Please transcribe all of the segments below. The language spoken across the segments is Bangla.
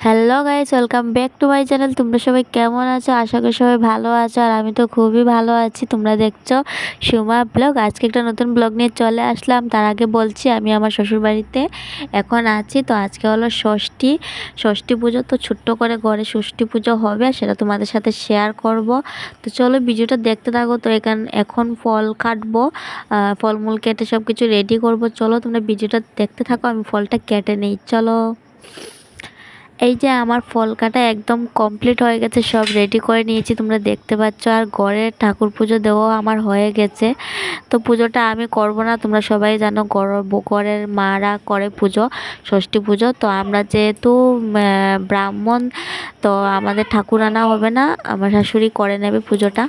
Hello guys, welcome back to my channel. তোমরা সবাই কেমন আছো? আশা করি সবাই ভালো আছো, আর আমি তো খুবই ভালো আছি। তোমরা দেখছো সুমা ব্লগ। আজকে একটা নতুন ব্লগ নিয়ে চলে আসলাম। তার আগে বলছি আমি আমার শ্বশুরবাড়িতে এখন আছি। তো আজকে হলো ষষ্ঠী পুজো। তো ছোট্ট করে ঘরে ষষ্ঠী পুজো হবে, সেটা তোমাদের সাথে শেয়ার করব। তো চলো ভিডিওটা দেখতে থাকো। তো এখন ফল কাটবো, ফলমূল কেটে সব কিছু রেডি করব। চলো তোমরা ভিডিওটা দেখতে থাকো, আমি ফলটা কেটে নেই। চলো। এই যে আমার ফল কাটা একদম কমপ্লিট হয়ে গেছে, সব রেডি করে নিয়েছি, তোমরা দেখতে পাচ্ছ। আর ঘরের ঠাকুর পুজো দেওয়া আমার হয়ে গেছে। তো পুজোটা আমি করব না, তোমরা সবাই জানো ঘরের মারা করে পুজো, ষষ্ঠী পুজো। তো আমরা যেহেতু ব্রাহ্মণ, তো আমাদের ঠাকুর আনা হবে না, আমার শাশুড়ি করে নেবে পুজোটা।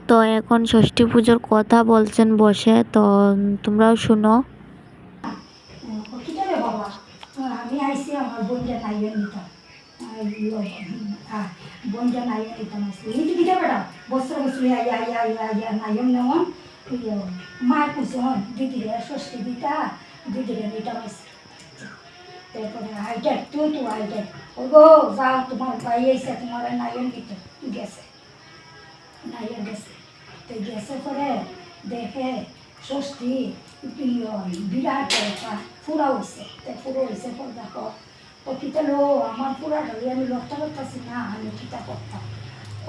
তো এখন ষষ্ঠী পুজোর কথা বলছেন বসে, তো তোমরাও শুনো। আমি আইসি আমার বোনটা নাইয়ে নিতাম, বোনটা নাইয়ে নিতাম আসলে এই দিকে বেড়া বস্ত্র বস্ত্র নাইম নেওয়ান মায়ের পুষে হন দিদিরে ষষ্ঠী দিতা দিদিরে নিতাম আসে। তারপরে হাইটার তুই হাইটার ও গো যাও তোমার ভাই এসে তোমার নাইন নিত গেছে, নাইয়ে গেছে। তো গেছে পরে দেখে ষষ্ঠী বিরাট ফুরা হয়েছে, ফুরো হয়েছে পরে দেখো ও কিতা লো আমার পুরা ধরে আমি লড়তে করতেছি না, আমি কিতা করতাম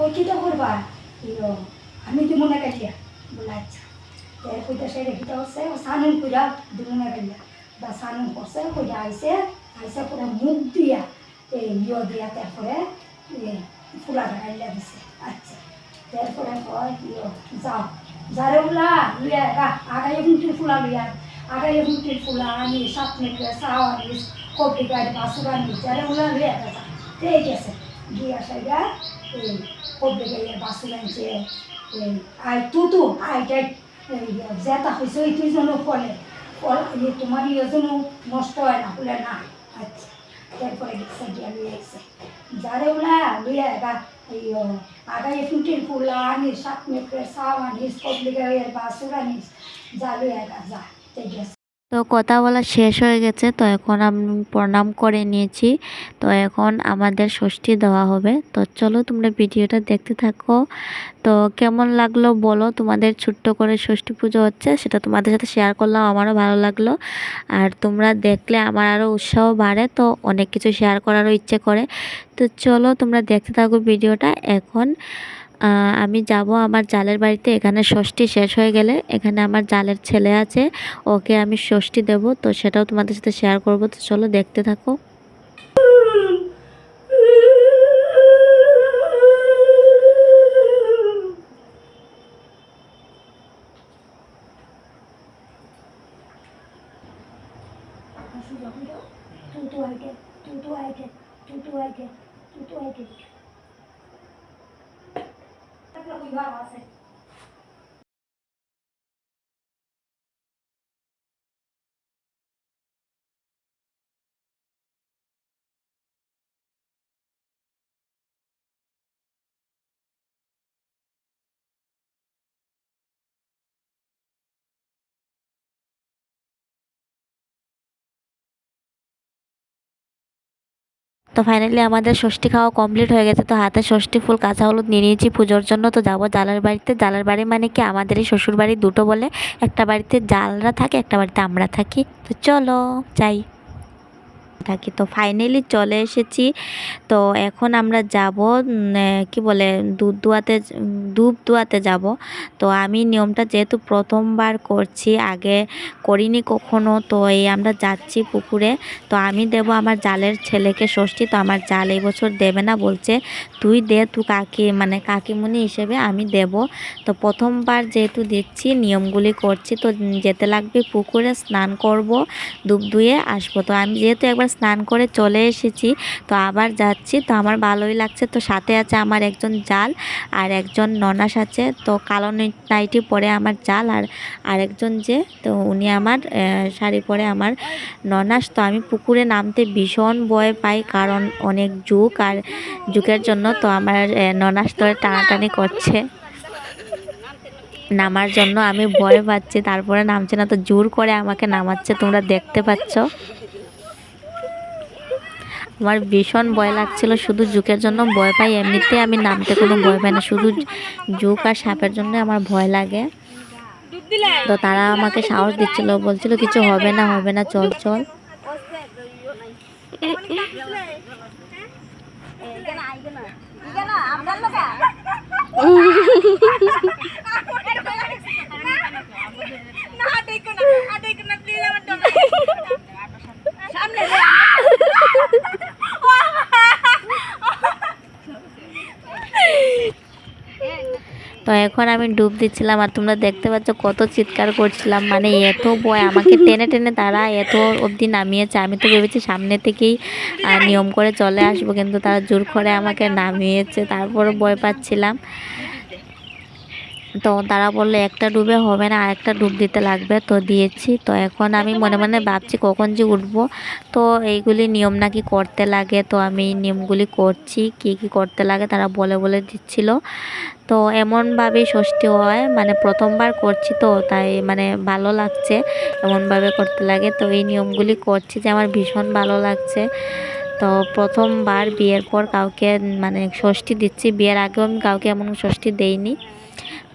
ওই কিতা করবা আমি কি মনে গেলিয়া বলে আচ্ছা। কইটা সে রেখিটা হচ্ছে ও সানুন কইরা মনে গেলিয়া বা সানুন করছে কইটা আইসে পরে মুখ দিয়া এই দিয়া তারপরে ফুলা ঢাকাইলা দিছে। আচ্ছা তারপরে কয় যাও যারে উলা লুয়া আগাই মুটির ফুলা লুয়া আগাই মুটির ফুলা আমি সাত মেঘে চাও আনিস কপি গাড়ি বাসুর আনিস যারে উলা লুয়া গেছে ঠিক আছে গিয়া সাইডা এই কপি গাড়ি বাসুর আনছে এই আই তুতু আইটাই যেটা হয়েছে ওই তুই যেন ফলে ফল তোমার ইয়ে যেন নষ্ট হয় না বলে না। আচ্ছা তারপরে গেছে গিয়া লুয়ে গেছে যারে উলা লুয়া গা এই আগাই ফুটির ফুলা আনিস সাত মেঘে চাও আনিস কপি গাড়ি বাসুর আনিস যা লুয়া গা যা ঠিক আছে। তো কথা বলা শেষ হয়ে গেছে, তো এখন আমি প্রণাম করে নিয়েছি। তো এখন আমাদের ষষ্ঠী দেওয়া হবে। তো চলো তোমরা ভিডিওটা দেখতে থাকো। তো কেমন লাগলো বলো, তোমাদের ছোট্ট করে ষষ্ঠী পুজো হচ্ছে, সেটা তোমাদের সাথে শেয়ার করলাম, আমারও ভালো লাগলো। আর তোমরা দেখলে আমার আরও উৎসাহ বাড়ে, তো অনেক কিছু শেয়ার করারও ইচ্ছে করে। তো চলো তোমরা দেখতে থাকো ভিডিওটা। এখন আমি যাব আমার জালের বাড়িতে। এখানে ষষ্ঠী শেষ হয়ে গেলে এখানে আমার জালের ছেলে আছে, ওকে আমি ষষ্ঠী দেব, তো সেটাও তোমাদের সাথে শেয়ার করব। তো চলো দেখতে থাকো। তো ফাইনালি আমাদের ষষ্ঠী খাওয়া কমপ্লিট হয়ে গেছে। তো হাতে ষষ্ঠী ফুল কাঁচা হলুদ নিয়ে নিয়েছি পুজোর জন্য। তো যাবো জালের বাড়িতে। জালের বাড়ি মানে কি আমাদেরই শ্বশুর বাড়ি দুটো বলে, একটা বাড়িতে জালরা থাকে, একটা বাড়িতে আমরা থাকি। তো চলো যাই থাকি। তো ফাইনালি চলে এসেছি। তো এখন আমরা যাব কি বলে ধূপ দুয়াতে যাব। তো আমি নিয়মটা যেহেতু প্রথমবার করছি, আগে করিনি কখনো, তো এই আমরা যাচ্ছি পুকুরে। তো আমি দেব আমার জালের ছেলেকে ষষ্ঠী। তো আমার জাল এই বছর দেবে না, বলছে তুই দে, তুই কাকিমুনি হিসেবে আমি দেব। তো প্রথমবার যেহেতু দিচ্ছি, নিয়মগুলি করছি, তো যেতে লাগবে পুকুরে, স্নান করব, ধূপ ধুয়ে আসবো। তো আমি যেহেতু একবার স্নান করে চলে এসেছি, তো আবার যাচ্ছি। তো আমার ভালোই লাগছে। তো সাথে আছে আমার একজন জাল আর একজন ননাস আছে। তো কালো নাইটি পরে আমার জাল আর আরেকজন যে, তো উনি আমার শাড়ি পরে আমার ননাস। তো আমি পুকুরে নামতে ভীষণ ভয় পাই, কারণ অনেক ঝুঁক আর ঝুঁকের জন্য তো আমার ননাস ধরে টানাটানি করছে নামার জন্য। আমি ভয় পাচ্ছি, তারপরে নামছে না, তো জোর করে আমাকে নামাচ্ছে, তোমরা দেখতে পাচ্ছ। আমার ভীষণ ভয় লাগছিল, শুধু ঝুঁকের জন্য ভয় পাই, এমনিতে আমি নামতে কোনো ভয় পাই না, শুধু ঝুঁক আর সাপের জন্য আমার ভয় লাগে। তো তারা আমাকে সাহস দিচ্ছিল, বলছিল কিছু হবে না হবে না, চল চল। তো এখন আমি ডুব দিচ্ছিলাম আর তোমরা দেখতে পাচ্ছ কত চিৎকার করছিলাম, মানে এত ভয়, আমাকে টেনে টেনে তারা এত অবধি নামিয়েছে। আমি তো ভেবেছি সামনে থেকেই নিয়ম করে চলে আসবো, কিন্তু তারা জোর করে আমাকে নামিয়েছে, তারপরে ভয় পাচ্ছিলাম। তো তারা বললো একটা ডুবে হবে না, আরেকটা ডুব দিতে লাগবে, তো দিয়েছি। তো এখন আমি মনে মনে ভাবছি কখন যে উঠবো। তো এইগুলি নিয়ম নাকি করতে লাগে, তো আমি নিয়মগুলি করছি, কি কি করতে লাগে তারা বলে বলে দিচ্ছিল। তো এমনভাবেই ষষ্ঠী হয়, মানে প্রথমবার করছি তো তাই মানে ভালো লাগছে, এমনভাবে করতে লাগে। তো এই নিয়মগুলি করছি যে আমার ভীষণ ভালো লাগছে। তো প্রথমবার বিয়ের পর কাউকে মানে ষষ্ঠী দিচ্ছি, বিয়ের আগেও আমি কাউকে এমন ষষ্ঠী দেইনি।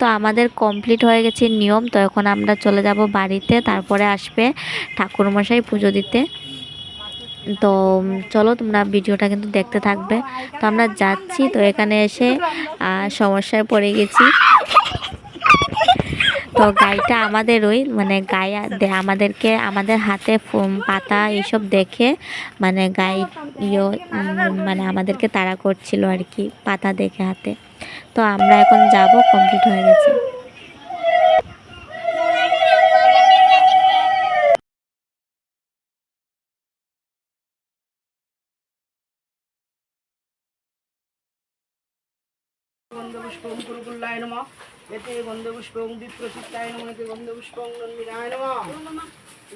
তো আমাদের কমপ্লিট হয়ে গেছে নিয়ম। তো এখন আমরা চলে যাব বাড়িতে, তারপরে আসবে ঠাকুরমশাই পুজো দিতে। তো চলো তোমরা ভিডিওটা কিন্তু দেখতে থাকবে। তো আমরা যাচ্ছি, তো এখানে এসে সমস্যায় পড়ে গেছি। তো গাইটা আমাদেরই, মানে গাই আমাদেরকে আমাদের হাতে পাতা এইসব দেখে মানে গাই মানে আমাদেরকে তাড়া করছিল আর কি, পাতা দেখে হাতে। তো আমরা এখন যাব, কমপ্লিট হয়ে গেছে। গন্ধপুষ্পং কুরুকুল্লায় নমঃ, এতে গন্ধপুষ্পং বিপ্রচিত্তায় নমঃ, এতে গন্ধপুষ্পং নন্দিরায় নমঃ।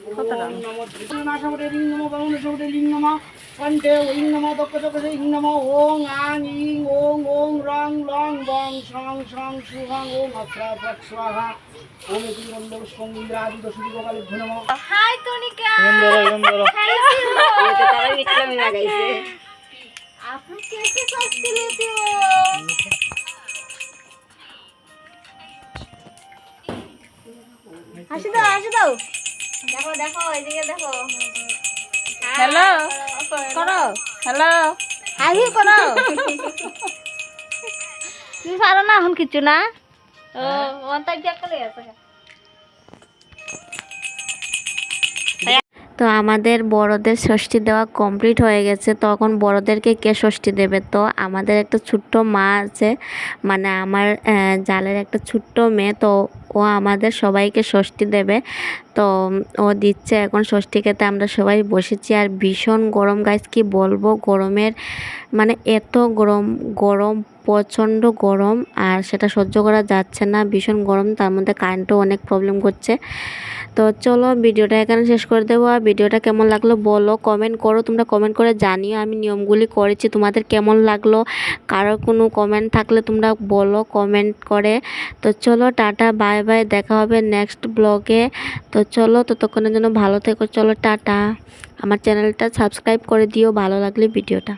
ওম নমো ত্রিপুরনাশবটে লিং নমঃ, বামুনশবটে লিং নমঃ, কণ্ঠে ওং নমঃ, দক্ষচক্ষসে ইং নমঃ, ওং আং ইং ওং ওং রং লং বং সং সং সুহং ওং অস্রা স্বাহা। ওম এতে গন্ধপুষ্পং ইন্দ্রাদি দশদিগকালে নমঃ। হাই টনিকা ये तो तभी मिथिला में आ गई से। आप लोग कैसे सस्ते लेते हो? হাসি দাও হাসি দাও, দেখো দেখো এদিকে দেখো, হ্যালো করো, হ্যালো হাসি করো। তুমি পারো না এখন কিছু না, ও ওটা কি করে আছে। তো আমাদের বড়দের ষষ্ঠী দেওয়া কমপ্লিট হয়ে গেছে। তখন বড়দেরকে কে ষষ্ঠী দেবে? তো আমাদের একটা ছোট্ট মা আছে, মানে আমার জালের একটা ছোট্ট মেয়ে, তো ও আমাদের সবাইকে ষষ্ঠী দেবে। তো ও দিচ্ছে এখন ষষ্ঠী খেতে, আমরা সবাই বসেছি। আর ভীষণ গরম গাইস, কি বলবো, গরমের মানে এত গরম, গরম প্রচণ্ড গরম, আর সেটা সহ্য করা যাচ্ছে না, ভীষণ গরম, তার মধ্যে কারেন্টও অনেক প্রবলেম করছে। তো চলো ভিডিওটা এখানে শেষ করে দেবো। আর ভিডিওটা কেমন লাগলো বলো, কমেন্ট করো, তোমরা কমেন্ট করে জানিও আমি নিয়মগুলি করেছি তোমাদের কেমন লাগলো। কারোর কোনো কমেন্ট থাকলে তোমরা বলো কমেন্ট করে। তো চলো টাটা বাই বাই, দেখা হবে নেক্সট ব্লগে। তো চলো ততক্ষণের জন্য ভালো থেকো, চলো টাটা। আমার চ্যানেলটা সাবস্ক্রাইব করে দিও ভালো লাগলে ভিডিওটা।